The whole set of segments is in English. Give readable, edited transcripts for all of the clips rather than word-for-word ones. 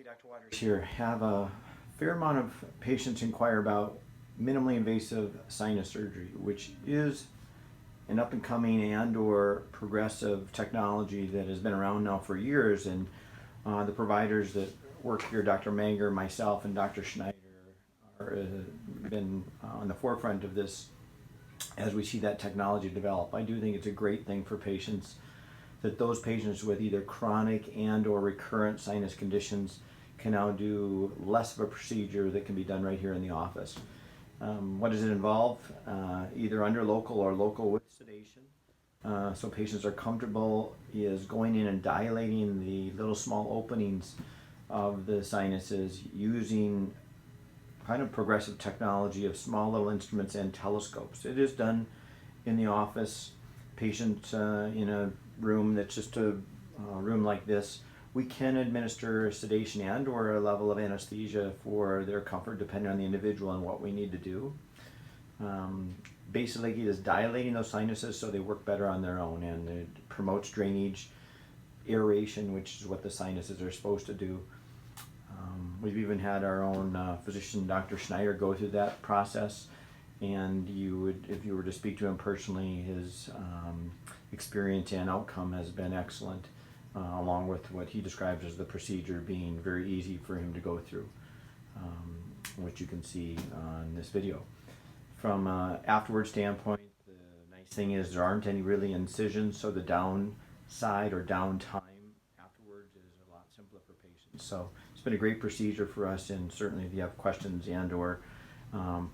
Hey, Dr. Waters here. Have a fair amount of patients inquire about minimally invasive sinus surgery, which is an up and coming and or progressive technology that has been around now for years. And the providers that work here, Dr. Manger, myself, and Dr. Schneider, are been on the forefront of this as we see that technology develop. I do think it's a great thing for patients, that those patients with either chronic and or recurrent sinus conditions can now do less of a procedure that can be done right here in the office. What does it involve? Either under local or local with sedation. So patients are comfortable is going in and dilating the little small openings of the sinuses using kind of progressive technology of small little instruments and telescopes. It is done in the office. Patient in a room that's just a room like this, we can administer sedation and or a level of anesthesia for their comfort depending on the individual and what we need to do. Basically, it is dilating those sinuses so they work better on their own, and it promotes drainage, aeration, which is what the sinuses are supposed to do. We've even had our own physician, Dr. Schneider, go through that process, and you would, if you were to speak to him personally, his experience and outcome has been excellent, along with what he describes as the procedure being very easy for him to go through, which you can see on this video. From an afterward standpoint, the nice thing is there aren't any really incisions, so the downside or downtime afterwards is a lot simpler for patients. So it's been a great procedure for us, and certainly if you have questions and or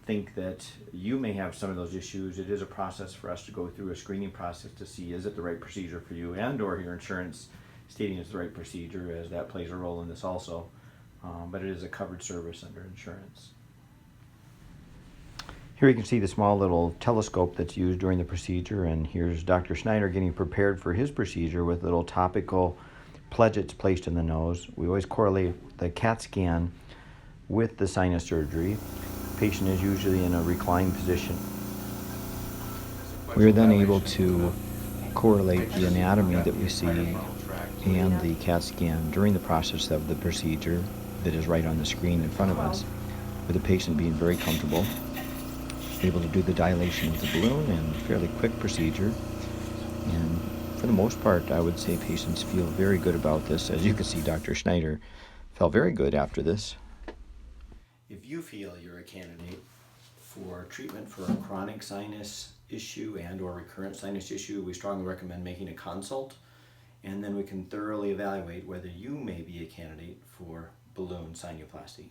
think that you may have some of those issues, it is a process for us to go through a screening process to see is it the right procedure for you, and or your insurance stating it's the right procedure, as that plays a role in this also. But it is a covered service under insurance. Here you can see the small little telescope that's used during the procedure, and here's Dr. Schneider getting prepared for his procedure with little topical pledgets placed in the nose. We always correlate the CAT scan with the sinus surgery. The patient is usually in a reclined position. We are then able to correlate the anatomy that we see and the CAT scan during the process of the procedure that is right on the screen in front of us, with the patient being very comfortable, able to do the dilation of the balloon and fairly quick procedure. And for the most part, I would say patients feel very good about this. As you can see, Dr. Schneider felt very good after this. If you feel you're a candidate for treatment for a chronic sinus issue and or recurrent sinus issue, we strongly recommend making a consult, and then we can thoroughly evaluate whether you may be a candidate for balloon sinuplasty.